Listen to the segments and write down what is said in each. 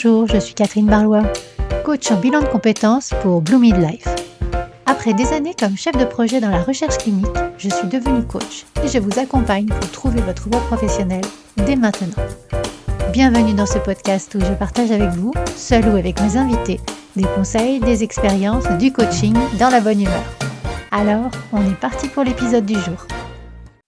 Bonjour, je suis Catherine Barlois, coach en bilan de compétences pour Blue Midlife. Après des années comme chef de projet dans la recherche clinique, je suis devenue coach et je vous accompagne pour trouver votre voie professionnelle dès maintenant. Bienvenue dans ce podcast où je partage avec vous, seul ou avec mes invités, des conseils, des expériences, du coaching dans la bonne humeur. Alors, on est parti pour l'épisode du jour.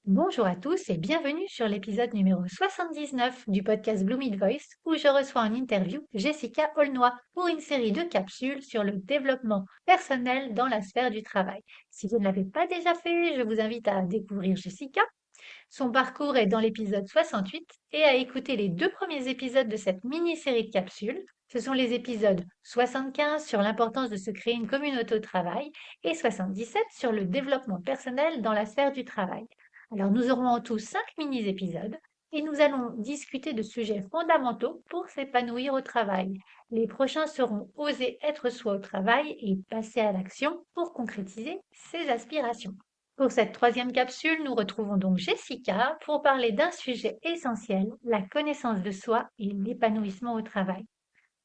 Bonjour à tous et bienvenue sur l'épisode numéro 79 du podcast Blue Mid Voice où je reçois en interview Jessica Aulnoy pour une série de capsules sur le développement personnel dans la sphère du travail. Si vous ne l'avez pas déjà fait, je vous invite à découvrir Jessica. Son parcours est dans l'épisode 68 et à écouter les 2 premiers épisodes de cette mini-série de capsules. Ce sont les épisodes 75 sur l'importance de se créer une communauté au travail et 77 sur le développement personnel dans la sphère du travail. Alors nous aurons en tout 5 mini-épisodes et nous allons discuter de sujets fondamentaux pour s'épanouir au travail. Les prochains seront oser être soi au travail et passer à l'action pour concrétiser ses aspirations. Pour cette 3e capsule, nous retrouvons donc Jessica pour parler d'un sujet essentiel, la connaissance de soi et l'épanouissement au travail.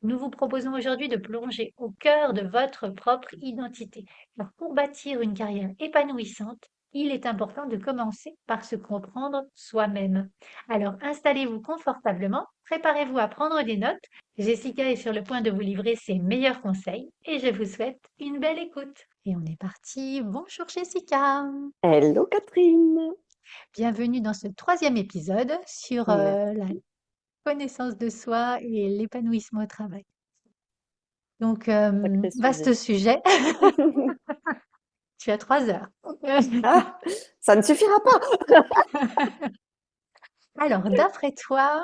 Nous vous proposons aujourd'hui de plonger au cœur de votre propre identité. Car pour bâtir une carrière épanouissante, il est important de commencer par se comprendre soi-même. Alors installez-vous confortablement, préparez-vous à prendre des notes. Jessica est sur le point de vous livrer ses meilleurs conseils et je vous souhaite une belle écoute. Et on est parti. Bonjour Jessica. Hello Catherine. Bienvenue dans ce 3e épisode sur la Merci. connaissance de soi et l'épanouissement au travail. Donc, Sacré vaste sujet. sujet. Tu as 3 heures. Ah, ça ne suffira pas. Alors, d'après toi,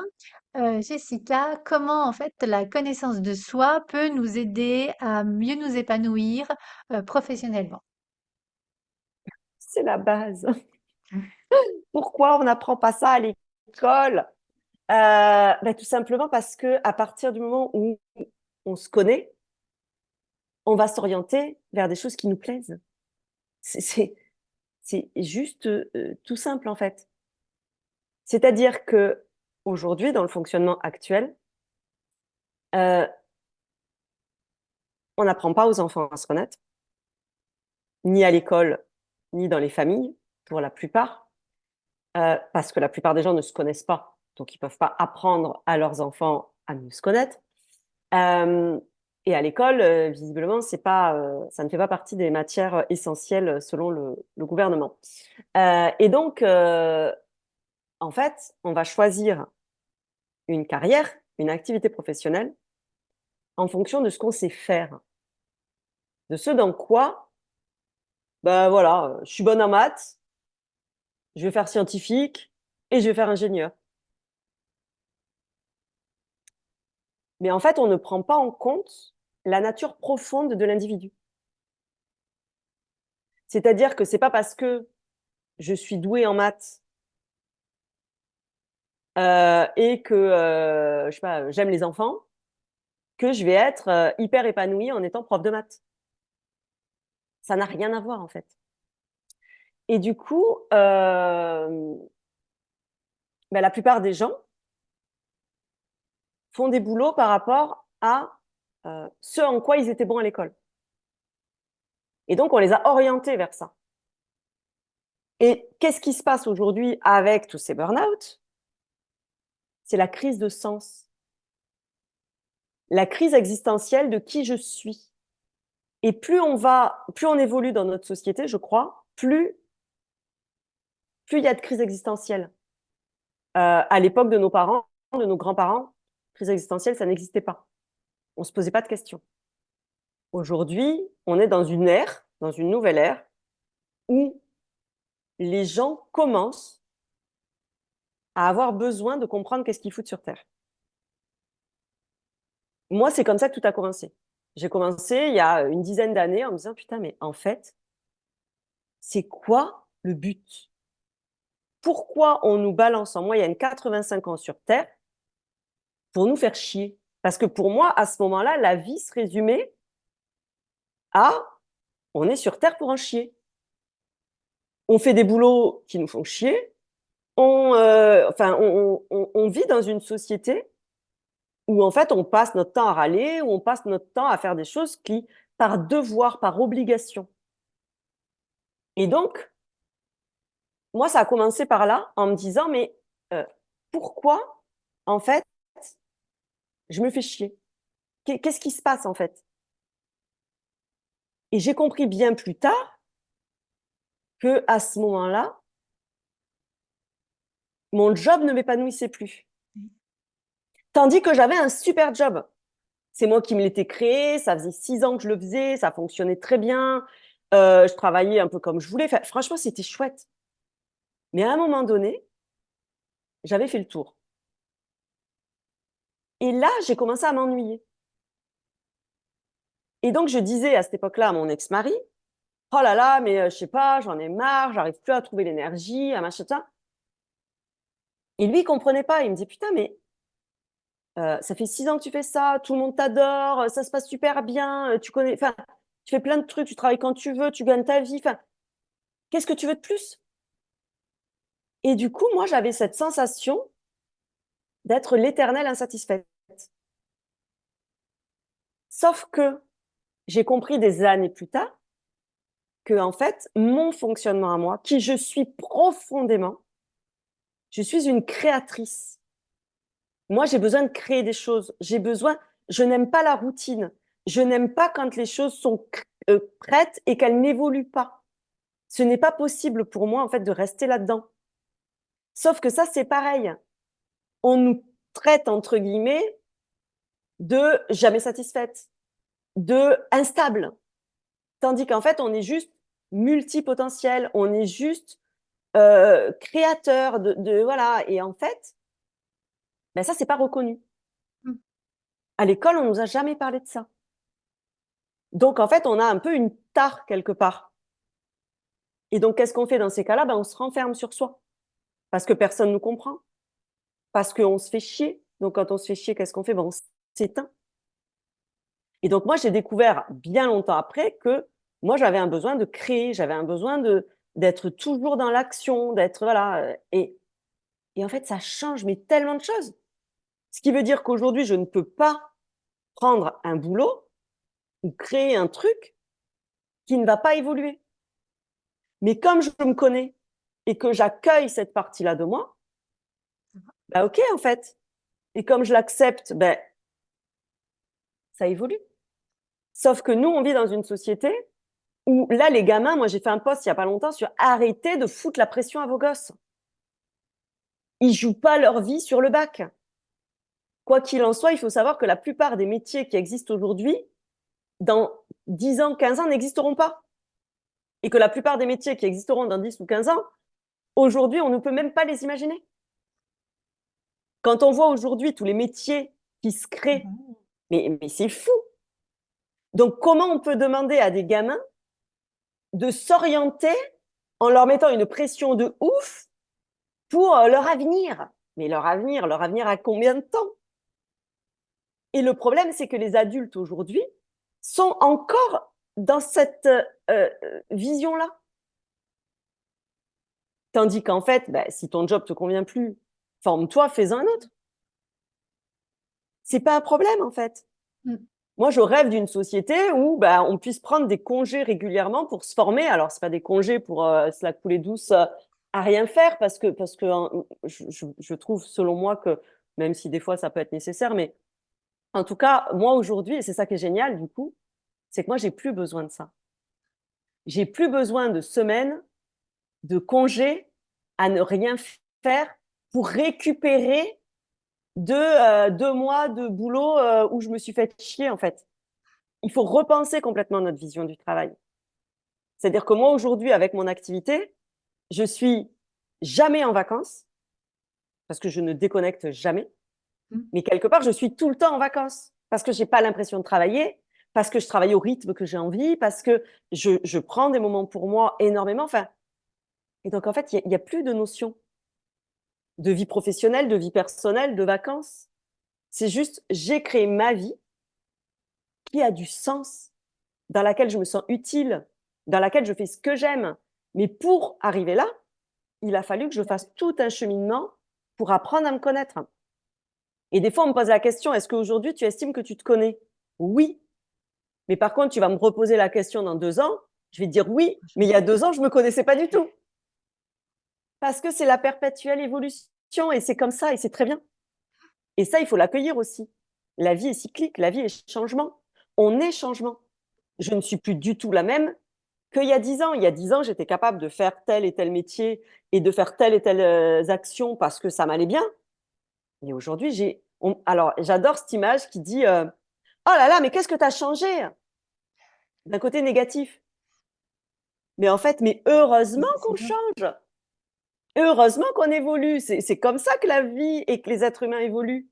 Jessica, comment en fait la connaissance de soi peut nous aider à mieux nous épanouir professionnellement? C'est la base. Pourquoi on n'apprend pas ça à l'école? Tout simplement parce que à partir du moment où on se connaît, on va s'orienter vers des choses qui nous plaisent. C'est c'est- c'est juste tout simple en fait. C'est-à-dire que aujourd'hui, dans le fonctionnement actuel, euh, on n'apprend pas aux enfants à se connaître, ni à l'école, ni dans les familles, pour la plupart. Parce que la plupart des gens ne se connaissent pas, donc ils peuvent pas apprendre à leurs enfants à mieux se connaître. Euh, et à l'école, visiblement, c'est pas, ça ne fait pas partie des matières essentielles selon le gouvernement. Et donc, en fait, on va choisir une carrière, une activité professionnelle en fonction de ce qu'on sait faire, de ce dans quoi, ben voilà, je suis bonne en maths, je vais faire scientifique et je vais faire ingénieur. Mais en fait, on ne prend pas en compte la nature profonde de l'individu. C'est-à-dire que c'est pas parce que je suis douée en maths et que je sais pas, j'aime les enfants que je vais être hyper épanouie en étant prof de maths. Ça n'a rien à voir en fait. Et du coup, la plupart des gens font des boulots par rapport à ce en quoi ils étaient bons à l'école. Et donc, on les a orientés vers ça. Et qu'est-ce qui se passe aujourd'hui avec tous ces burn-out? C'est la crise de sens. La crise existentielle de qui je suis. Et plus on évolue dans notre société, je crois, plus il y a de crise existentielle. À l'époque de nos parents, de nos grands-parents, crise existentielle, ça n'existait pas. On se posait pas de questions. Aujourd'hui, on est dans une ère, dans une nouvelle ère, où les gens commencent à avoir besoin de comprendre qu'est-ce qu'ils foutent sur Terre. Moi, c'est comme ça que tout a commencé. J'ai commencé il y a une dizaine d'années en me disant, putain, mais en fait, c'est quoi le but? Pourquoi on nous balance en moyenne 85 ans sur Terre pour nous faire chier? Parce que pour moi, à ce moment-là, la vie se résumait à on est sur Terre pour en chier. On fait des boulots qui nous font chier. On vit dans une société où en fait, on passe notre temps à râler, où on passe notre temps à faire des choses qui, par devoir, par obligation. Et donc, moi, ça a commencé par là, en me disant, mais pourquoi, en fait, je me fais chier? Qu'est-ce qui se passe, en fait? Et j'ai compris bien plus tard que à ce moment-là, mon job ne m'épanouissait plus. Tandis que j'avais un super job. C'est moi qui me l'étais créé, ça faisait 6 ans que je le faisais, ça fonctionnait très bien, je travaillais un peu comme je voulais. Enfin, franchement, c'était chouette. Mais à un moment donné, j'avais fait le tour. Et là, j'ai commencé à m'ennuyer. Et donc, je disais à cette époque-là à mon ex-mari, oh là là, mais je sais pas, j'en ai marre, j'arrive plus à trouver l'énergie, à machin, ça. Et lui, il comprenait pas. Il me disait, putain, mais ça fait 6 ans que tu fais ça, tout le monde t'adore, ça se passe super bien, tu connais, enfin, tu fais plein de trucs, tu travailles quand tu veux, tu gagnes ta vie, enfin, qu'est-ce que tu veux de plus? Et du coup, moi, j'avais cette sensation d'être l'éternelle insatisfaite. Sauf que j'ai compris des années plus tard que, en fait, mon fonctionnement à moi, qui je suis profondément, je suis une créatrice. Moi, j'ai besoin de créer des choses. Je n'aime pas la routine. Je n'aime pas quand les choses sont prêtes et qu'elles n'évoluent pas. Ce n'est pas possible pour moi, en fait, de rester là-dedans. Sauf que ça, c'est pareil. On nous traite, entre guillemets, de jamais satisfaite, de instable. Tandis qu'en fait, on est juste multipotentiel, on est juste créateur voilà. Et en fait, ben ça, c'est pas reconnu. Mmh. À l'école, on nous a jamais parlé de ça. Donc, en fait, on a un peu une tare quelque part. Et donc, qu'est-ce qu'on fait dans ces cas-là? Ben, on se renferme sur soi. Parce que personne ne nous comprend. Parce qu'on se fait chier. Donc, quand on se fait chier, qu'est-ce qu'on fait? Ben, on s'éteint. Et donc, moi, j'ai découvert bien longtemps après que moi, j'avais un besoin de créer, j'avais un besoin d'être toujours dans l'action, d'être, voilà. Et en fait, ça change, mais tellement de choses. Ce qui veut dire qu'aujourd'hui, je ne peux pas prendre un boulot ou créer un truc qui ne va pas évoluer. Mais comme je me connais et que j'accueille cette partie-là de moi, bah ok, en fait. Et comme je l'accepte, ben, ça évolue. Sauf que nous, on vit dans une société où là, les gamins, moi, j'ai fait un post il y a pas longtemps sur arrêter de foutre la pression à vos gosses. Ils jouent pas leur vie sur le bac. Quoi qu'il en soit, il faut savoir que la plupart des métiers qui existent aujourd'hui, dans 10 ans, 15 ans, n'existeront pas. Et que la plupart des métiers qui existeront dans 10 ou 15 ans, aujourd'hui, on ne peut même pas les imaginer. Quand on voit aujourd'hui tous les métiers qui se créent, mais c'est fou. Donc, comment on peut demander à des gamins de s'orienter en leur mettant une pression de ouf pour leur avenir? Mais leur avenir à combien de temps? Et le problème, c'est que les adultes aujourd'hui sont encore dans cette vision-là. Tandis qu'en fait, bah, si ton job te convient plus, forme-toi, fais-en un autre. C'est pas un problème, en fait. Mmh. Moi, je rêve d'une société où bah, on puisse prendre des congés régulièrement pour se former. Alors, c'est pas des congés pour se la couler douce à rien faire, parce que je trouve, selon moi, que même si des fois ça peut être nécessaire, mais en tout cas, moi aujourd'hui, et c'est ça qui est génial du coup, c'est que moi, j'ai plus besoin de ça. J'ai plus besoin de semaines de congés à ne rien faire pour récupérer 2 mois de boulot où je me suis fait chier, en fait. Il faut repenser complètement notre vision du travail. C'est-à-dire que moi, aujourd'hui, avec mon activité, je suis jamais en vacances parce que je ne déconnecte jamais. Mmh. Mais quelque part, je suis tout le temps en vacances parce que j'ai pas l'impression de travailler, parce que je travaille au rythme que j'ai envie, parce que je prends des moments pour moi énormément. Enfin, et donc, en fait, il y a plus de notion de vie professionnelle, de vie personnelle, de vacances. C'est juste, j'ai créé ma vie qui a du sens, dans laquelle je me sens utile, dans laquelle je fais ce que j'aime. Mais pour arriver là, il a fallu que je fasse tout un cheminement pour apprendre à me connaître. Et des fois, on me pose la question, est-ce qu'aujourd'hui, tu estimes que tu te connais? Oui. Mais par contre, tu vas me reposer la question dans 2 ans, je vais te dire oui, mais il y a 2 ans, je ne me connaissais pas du tout. Parce que c'est la perpétuelle évolution et c'est comme ça et c'est très bien. Et ça, il faut l'accueillir aussi. La vie est cyclique, la vie est changement. On est changement. Je ne suis plus du tout la même qu'il y a 10 ans. Il y a 10 ans, j'étais capable de faire tel et tel métier et de faire telle et telle action parce que ça m'allait bien. Et aujourd'hui, alors, j'adore cette image qui dit oh là là, mais qu'est-ce que tu as changé d'un côté négatif. Mais en fait, mais heureusement qu'on change. Heureusement qu'on évolue. C'est comme ça que la vie et que les êtres humains évoluent.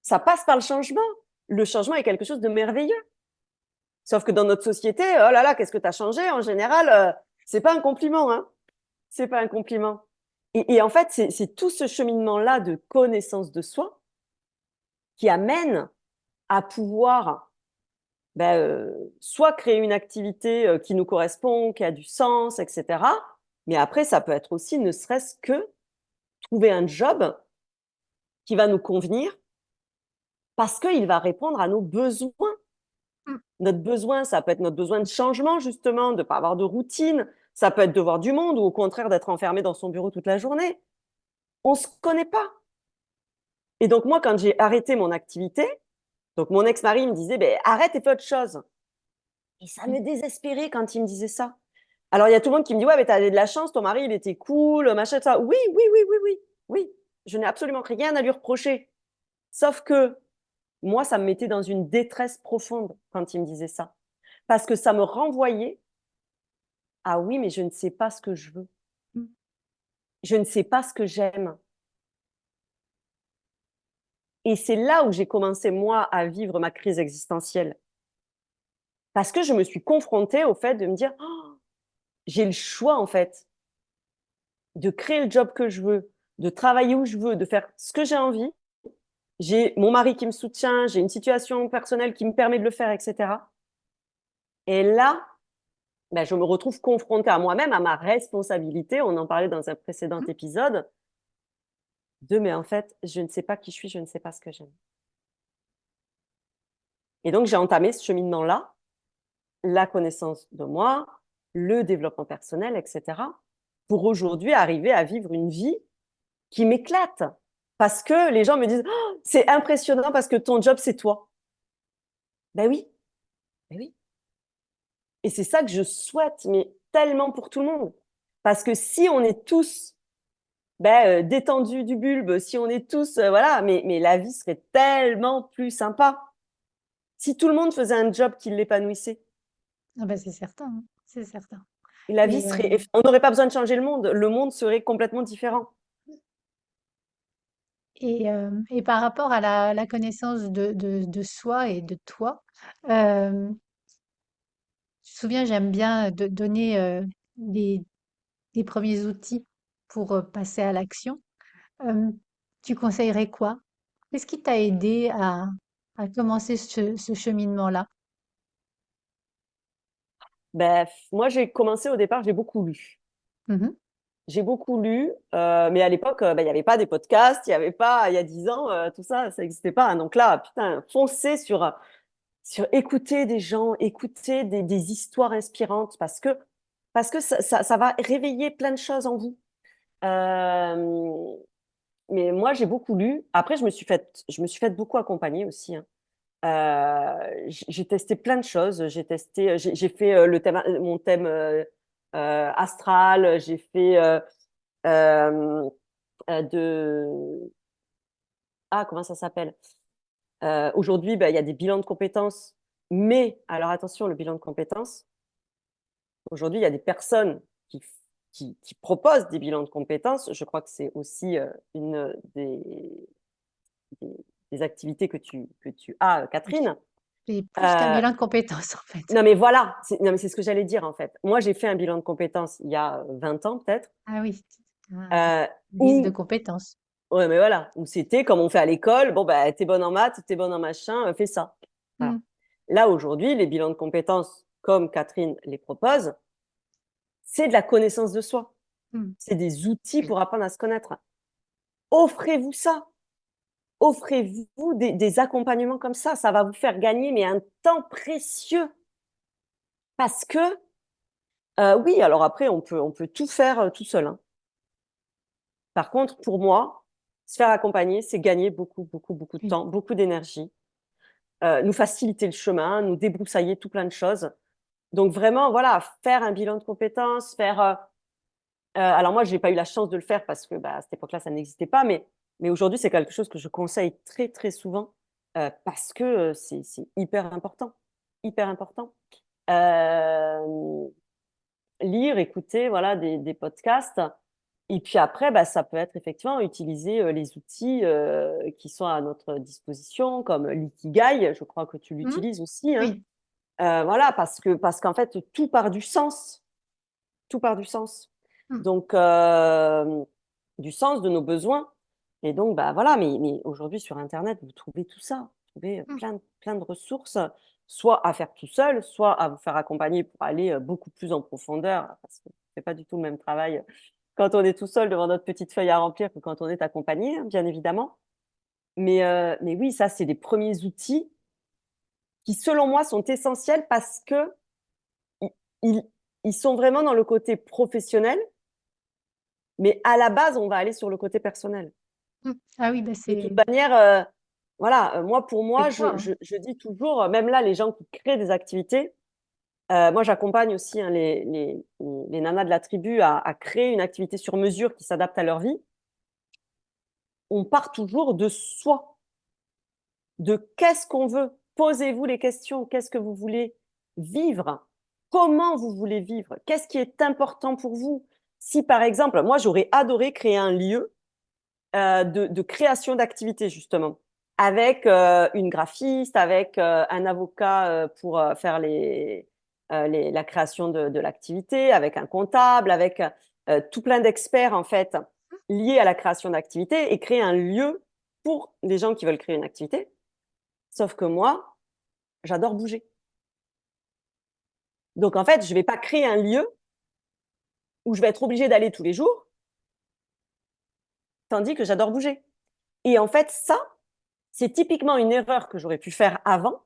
Ça passe par le changement. Le changement est quelque chose de merveilleux. Sauf que dans notre société, oh là là, qu'est-ce que tu as changé? En général, c'est pas un compliment, hein. C'est pas un compliment. Et en fait, c'est tout ce cheminement-là de connaissance de soi qui amène à pouvoir soit créer une activité qui nous correspond, qui a du sens, etc. Mais après, ça peut être aussi ne serait-ce que trouver un job qui va nous convenir parce qu'il va répondre à nos besoins. Notre besoin, ça peut être notre besoin de changement, justement, de ne pas avoir de routine. Ça peut être de voir du monde ou au contraire d'être enfermé dans son bureau toute la journée. On ne se connaît pas. Et donc, moi, quand j'ai arrêté mon activité, donc mon ex-mari me disait arrête et fais autre chose. Et ça me désespérait quand il me disait ça. Alors, il y a tout le monde qui me dit ouais, mais tu as de la chance, ton mari, il était cool, machin, ça. Oui, oui, oui, oui, oui, oui. Je n'ai absolument rien à lui reprocher. Sauf que moi, ça me mettait dans une détresse profonde quand il me disait ça. Parce que ça me renvoyait à oui, mais je ne sais pas ce que je veux. Je ne sais pas ce que j'aime. Et c'est là où j'ai commencé, moi, à vivre ma crise existentielle. Parce que je me suis confrontée au fait de me dire, oh, j'ai le choix, en fait, de créer le job que je veux, de travailler où je veux, de faire ce que j'ai envie. J'ai mon mari qui me soutient, j'ai une situation personnelle qui me permet de le faire, etc. Et là, je me retrouve confrontée à moi-même, à ma responsabilité. On en parlait dans un précédent épisode. Mais en fait, je ne sais pas qui je suis, je ne sais pas ce que j'aime. Et donc, j'ai entamé ce cheminement-là, la connaissance de moi, le développement personnel, etc., pour aujourd'hui arriver à vivre une vie qui m'éclate. Parce que les gens me disent oh, c'est impressionnant parce que ton job, c'est toi. Ben oui, ben oui. Et c'est ça que je souhaite, mais tellement pour tout le monde. Parce que si on est tous détendus du bulbe, si on est tous, voilà, mais la vie serait tellement plus sympa. Si tout le monde faisait un job qui l'épanouissait. Ah ben c'est certain, hein, c'est certain. Et la vie Et, serait, on n'aurait pas besoin de changer le monde serait complètement différent. et par rapport à la connaissance de soi et de toi, euh, je me souviens, j'aime bien donner des premiers outils pour passer à l'action. Euh, Tu conseillerais quoi? Qu'est-ce qui t'a aidé à commencer ce cheminement-là? Moi, j'ai commencé au départ, j'ai beaucoup lu. Mhm. J'ai beaucoup lu, mais à l'époque, il n'y avait pas des podcasts, il n'y avait pas, il y a 10 ans, tout ça, ça n'existait pas. Donc là, putain, foncez sur écouter des gens, écouter des histoires inspirantes parce que ça va réveiller plein de choses en vous. Euh, mais moi, j'ai beaucoup lu. Après, je me suis fait beaucoup accompagner aussi, hein. J'ai testé plein de choses. J'ai fait mon thème astral. J'ai fait euh, de comment ça s'appelle? Aujourd'hui, il y a des bilans de compétences. Mais alors attention, le bilan de compétences. Aujourd'hui, il y a des personnes qui proposent des bilans de compétences. Je crois que c'est aussi une des, des activités que tu as, Catherine. C'est plus qu'un Euh, bilan de compétences, en fait. non, mais voilà, non, mais c'est ce que j'allais dire en fait. Moi, j'ai fait un bilan de compétences il y a 20 ans peut-être, Ah oui, un euh, liste de où, compétences. ouais, mais voilà, où c'était comme on fait à l'école, bon, t'es bonne en maths, t'es bonne en machin, fais ça. Voilà. Mm, Là, aujourd'hui, les bilans de compétences, comme Catherine les propose, c'est de la connaissance de soi. mm. C'est des outils pour apprendre à se connaître. Offrez-vous ça. offrez-vous des accompagnements comme ça va vous faire gagner mais un temps précieux. Parce que, oui, alors après, on peut tout faire tout seul. Hein. Par contre, pour moi, se faire accompagner, c'est gagner beaucoup, beaucoup, beaucoup de Oui. temps, beaucoup d'énergie, nous faciliter le chemin, nous débroussailler tout plein de choses. Donc vraiment, voilà, faire un bilan de compétences, alors moi, j'ai pas eu la chance de le faire parce que à cette époque-là, ça n'existait pas, mais aujourd'hui, c'est quelque chose que je conseille très, très souvent parce que c'est hyper important. Hyper important. Lire, écouter voilà, des podcasts. Et puis après, ça peut être effectivement utiliser les outils qui sont à notre disposition, comme l'Ikigai, je crois que tu Mmh. l'utilises aussi. Hein. Oui. Voilà, parce qu'en fait, tout part du sens. Tout part du sens. Mmh. Donc, du sens de nos besoins. Et donc, voilà, mais aujourd'hui, sur Internet, vous trouvez tout ça. Vous trouvez Mmh. plein de ressources, soit à faire tout seul, soit à vous faire accompagner pour aller beaucoup plus en profondeur, parce qu'on ne fait pas du tout le même travail quand on est tout seul devant notre petite feuille à remplir que quand on est accompagné, hein, bien évidemment. Mais oui, ça, c'est des premiers outils qui, selon moi, sont essentiels parce que ils, ils sont vraiment dans le côté professionnel, mais à la base, on va aller sur le côté personnel. Mmh. Ah oui, De toute c'est manière, voilà, pour moi, toi, hein. je dis toujours, même là, les gens qui créent des activités, moi, j'accompagne aussi hein, les nanas de la tribu à créer une activité sur mesure qui s'adapte à leur vie. On part toujours de soi, de qu'est-ce qu'on veut. Posez-vous les questions, qu'est-ce que vous voulez vivre? Comment vous voulez vivre? Qu'est-ce qui est important pour vous? Si, par exemple, moi, j'aurais adoré créer un lieu de création d'activités, justement, avec une graphiste, avec un avocat pour faire la création de l'activité, avec un comptable, avec tout plein d'experts, en fait, liés à la création d'activités et créer un lieu pour des gens qui veulent créer une activité. Sauf que moi, j'adore bouger. Donc, en fait, je ne vais pas créer un lieu où je vais être obligée d'aller tous les jours, tandis que j'adore bouger. Et en fait, ça, c'est typiquement une erreur que j'aurais pu faire avant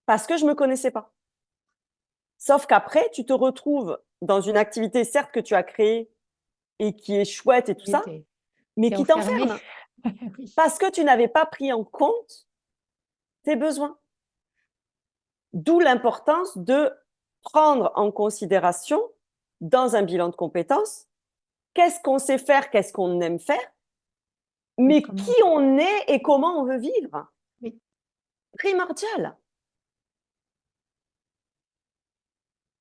parce que je ne me connaissais pas. Sauf qu'après, tu te retrouves dans une activité, certes, que tu as créée et qui est chouette et tout Oui, ça, tu mais es qui enfermée. t'enferme Oui. parce que tu n'avais pas pris en compte tes besoins. D'où l'importance de prendre en considération dans un bilan de compétences qu'est-ce qu'on sait faire, qu'est-ce qu'on aime faire, Et mais qui comment on est et comment on veut vivre. oui, Primordial.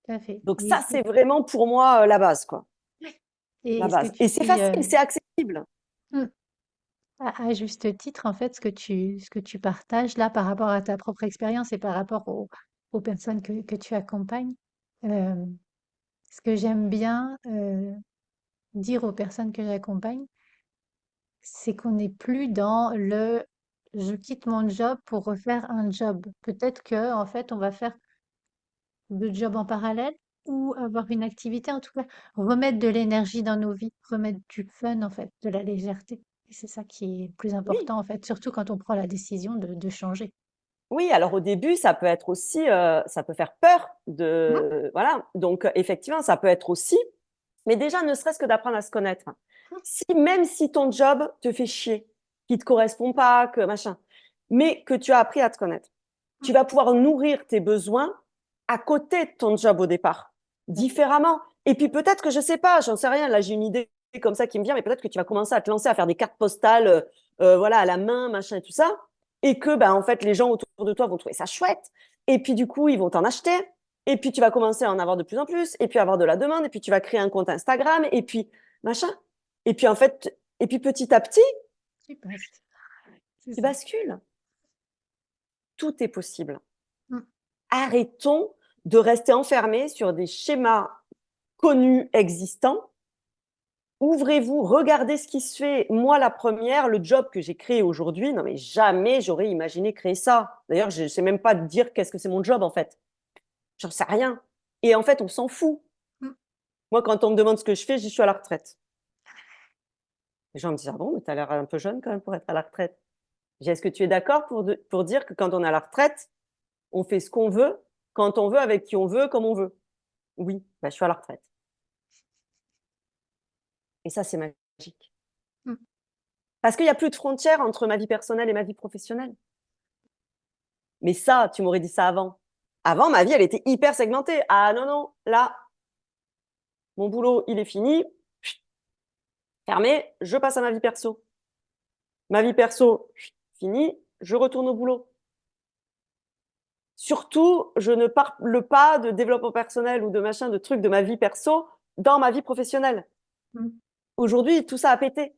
tout à fait. Donc ça, c'est vraiment pour moi la base, quoi. Et La est-ce que base. tu Et c'est suis, facile, c'est accessible. mmh, à juste titre, en fait, ce que tu partages là par rapport à ta propre expérience et par rapport aux personnes que tu accompagnes, hem, ce que j'aime bien, dire aux personnes que j'accompagne, c'est qu'on n'est plus dans le: «Je quitte mon job pour refaire un job». Peut-être que en fait, on va faire 2 jobs en parallèle ou avoir une activité, en tout cas, remettre de l'énergie dans nos vies, remettre du fun, en fait, de la légèreté et c'est ça qui est le plus Oui, important, en fait, surtout quand on prend la décision de changer. oui, alors au début, ça peut être aussi, ça peut faire peur Mmh. voilà. Donc, effectivement, ça peut être aussi, mais déjà, ne serait-ce que d'apprendre à se connaître. Mmh. Si, même si ton job te fait chier, qui te correspond pas, que machin, mais que tu as appris à te connaître, Mmh. tu vas pouvoir nourrir tes besoins à côté de ton job au départ, Tout à fait. différemment. Et puis peut-être que je sais pas, j'en sais rien. Là, j'ai une idée comme ça qui me vient, mais peut-être que tu vas commencer à te lancer à faire des cartes postales, voilà, à la main, machin et tout ça, et que, en fait, les gens autour de toi vont trouver ça chouette. Et puis du coup, ils vont t'en acheter. Et puis tu vas commencer à en avoir de plus en plus, et puis avoir de la demande, et puis tu vas créer un compte Instagram, et puis machin. Et puis en fait, et puis petit à petit, Tu passes. C'est tu ça. bascules. Tout est possible. Mmh. Arrêtons de rester enfermés sur des schémas connus, existants. Ouvrez-vous, regardez ce qui se fait. Moi, la première, le job que j'ai créé aujourd'hui, non mais jamais j'aurais imaginé créer ça. D'ailleurs, je ne sais même pas dire qu'est-ce que c'est mon job en fait. J'en sais rien. Et en fait, on s'en fout. Mmh. Moi, quand on me demande ce que je fais, je suis à la retraite. Les gens me disent: «Ah bon, mais tu as l'air un peu jeune quand même pour être à la retraite». Je dis: «Est-ce que tu es d'accord pour dire que quand on est à la retraite, on fait ce qu'on veut, quand on veut, avec qui on veut, comme on veut?» «Oui, bah, je suis à la retraite» et ça, c'est magique. Mmh. Parce qu'il y a plus de frontières entre ma vie personnelle et ma vie professionnelle. Mais ça, tu m'aurais dit ça avant. Avant, ma vie, elle était hyper segmentée. Ah non, non, là, mon boulot, il est fini, fermé, je passe à ma vie perso. Ma vie perso, fini, je retourne au boulot. Surtout, je ne parle pas de développement personnel ou de machin, de trucs de ma vie perso dans ma vie professionnelle. Mmh. Aujourd'hui, tout ça a pété.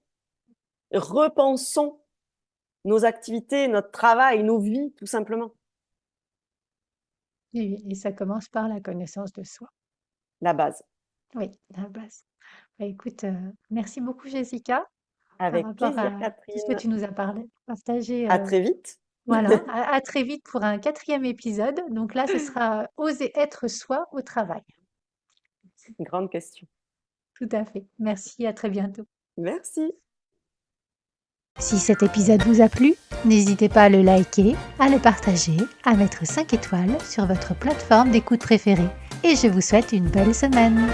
Repensons nos activités, notre travail, nos vies, tout simplement. Et ça commence par la connaissance de soi. La base. Oui, la base. Bah, écoute, merci beaucoup Jessica par Avec rapport plaisir, à tout ce que Catherine. tu nous as parlé, partagé. À très vite. Voilà, à très vite pour un quatrième épisode. Donc là, ce sera oser être soi au travail. Une grande question. Tout à fait. Merci, à très bientôt. Merci. Si cet épisode vous a plu, n'hésitez pas à le liker, à le partager, à mettre 5 étoiles sur votre plateforme d'écoute préférée. Et je vous souhaite une belle semaine.